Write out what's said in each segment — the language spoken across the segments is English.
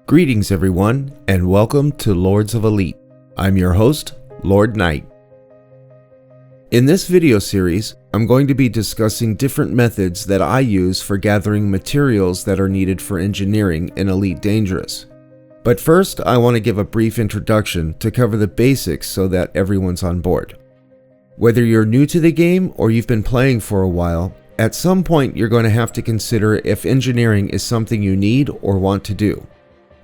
Greetings everyone, and welcome to Lords of Elite. I'm your host, Lord Knight. In this video series, I'm going to be discussing different methods that I use for gathering materials that are needed for engineering in Elite Dangerous. But first, I want to give a brief introduction to cover the basics so that everyone's on board. Whether you're new to the game or you've been playing for a while, at some point you're going to have to consider if engineering is something you need or want to do.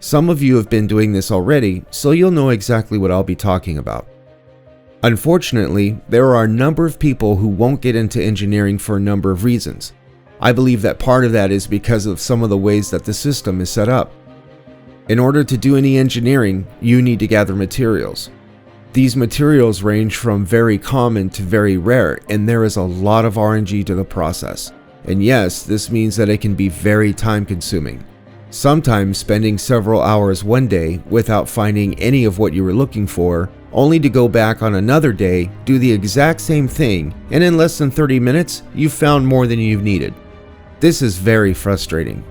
Some of you have been doing this already, so you'll know exactly what I'll be talking about. Unfortunately, there are a number of people who won't get into engineering for a number of reasons. I believe that part of that is because of some of the ways that the system is set up. In order to do any engineering, you need to gather materials. These materials range from very common to very rare, and there is a lot of RNG to the process. And yes, this means that it can be very time-consuming. Sometimes spending several hours one day without finding any of what you were looking for, only to go back on another day, do the exact same thing, and in less than 30 minutes, you've found more than you've needed. This is very frustrating.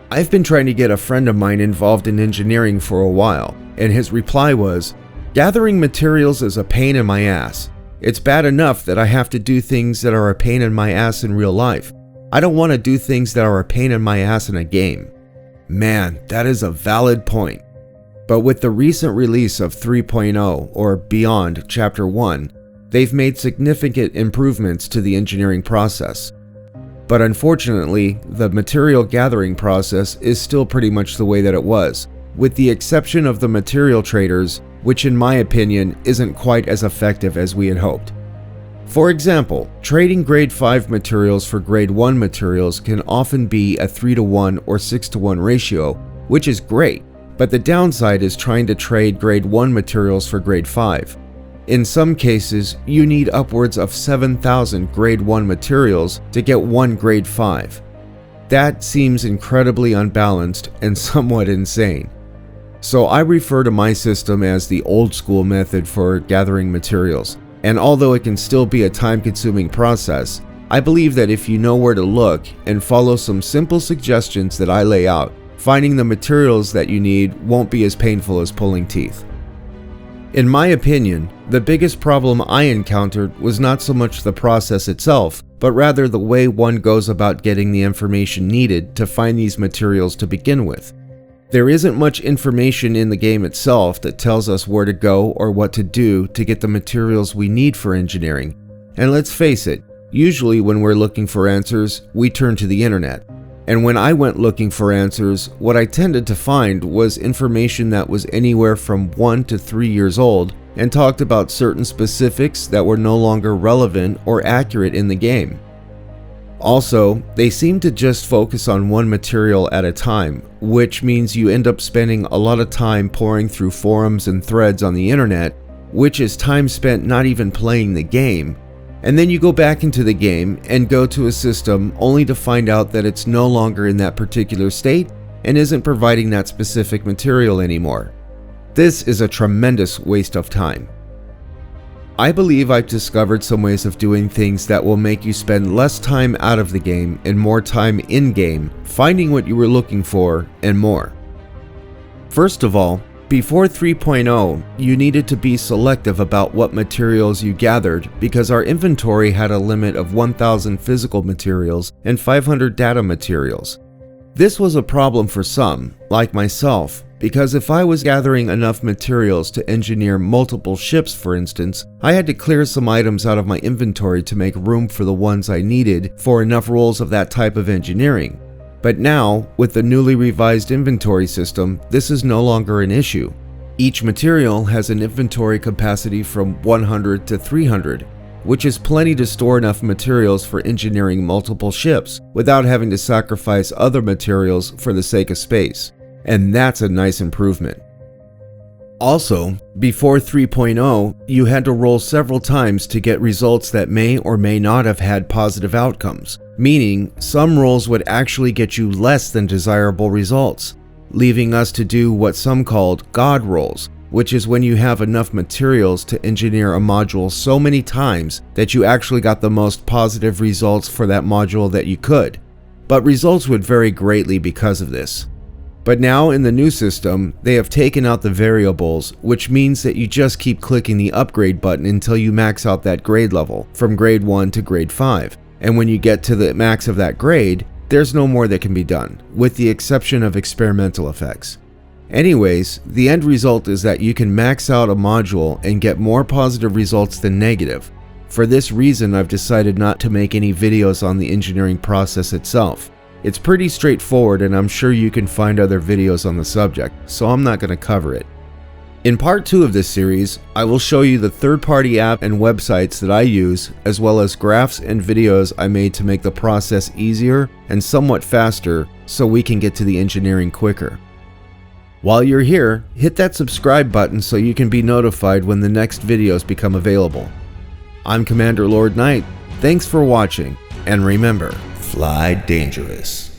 I've been trying to get a friend of mine involved in engineering for a while, and his reply was, "Gathering materials is a pain in my ass. It's bad enough that I have to do things that are a pain in my ass in real life. I don't want to do things that are a pain in my ass in a game." Man, that is a valid point. But with the recent release of 3.0 or Beyond Chapter 1, they've made significant improvements to the engineering process. But unfortunately, the material gathering process is still pretty much the way that it was, with the exception of the material traders, which in my opinion isn't quite as effective as we had hoped. For example, trading grade 5 materials for grade 1 materials can often be a 3-to-1 or 6-to-1 ratio, which is great, but the downside is trying to trade grade 1 materials for grade 5. In some cases, you need upwards of 7,000 grade 1 materials to get one grade 5. That seems incredibly unbalanced and somewhat insane. So I refer to my system as the old school method for gathering materials. And although it can still be a time-consuming process, I believe that if you know where to look and follow some simple suggestions that I lay out, finding the materials that you need won't be as painful as pulling teeth. In my opinion, the biggest problem I encountered was not so much the process itself, but rather the way one goes about getting the information needed to find these materials to begin with. There isn't much information in the game itself that tells us where to go or what to do to get the materials we need for engineering. And let's face it, usually when we're looking for answers, we turn to the internet. And when I went looking for answers, what I tended to find was information that was anywhere from 1 to 3 years old and talked about certain specifics that were no longer relevant or accurate in the game. Also, they seem to just focus on one material at a time, which means you end up spending a lot of time poring through forums and threads on the internet, which is time spent not even playing the game. And then you go back into the game and go to a system only to find out that it's no longer in that particular state and isn't providing that specific material anymore. This is a tremendous waste of time. I believe I've discovered some ways of doing things that will make you spend less time out of the game and more time in-game, finding what you were looking for and more. First of all, before 3.0, you needed to be selective about what materials you gathered because our inventory had a limit of 1,000 physical materials and 500 data materials. This was a problem for some, like myself, because if I was gathering enough materials to engineer multiple ships, for instance, I had to clear some items out of my inventory to make room for the ones I needed for enough rolls of that type of engineering. But now, with the newly revised inventory system, this is no longer an issue. Each material has an inventory capacity from 100 to 300, which is plenty to store enough materials for engineering multiple ships without having to sacrifice other materials for the sake of space. And that's a nice improvement. Also, before 3.0, you had to roll several times to get results that may or may not have had positive outcomes, meaning some rolls would actually get you less than desirable results, leaving us to do what some called God rolls, which is when you have enough materials to engineer a module so many times that you actually got the most positive results for that module that you could. But results would vary greatly because of this. But now in the new system, they have taken out the variables, which means that you just keep clicking the upgrade button until you max out that grade level, from grade 1 to grade 5. And when you get to the max of that grade, there's no more that can be done, with the exception of experimental effects. Anyways, the end result is that you can max out a module and get more positive results than negative. For this reason, I've decided not to make any videos on the engineering process itself. It's pretty straightforward, and I'm sure you can find other videos on the subject, so I'm not going to cover it. In part 2 of this series, I will show you the third-party app and websites that I use, as well as graphs and videos I made to make the process easier and somewhat faster so we can get to the engineering quicker. While you're here, hit that subscribe button so you can be notified when the next videos become available. I'm Commander Lord Knight. Thanks for watching, and remember, fly dangerous.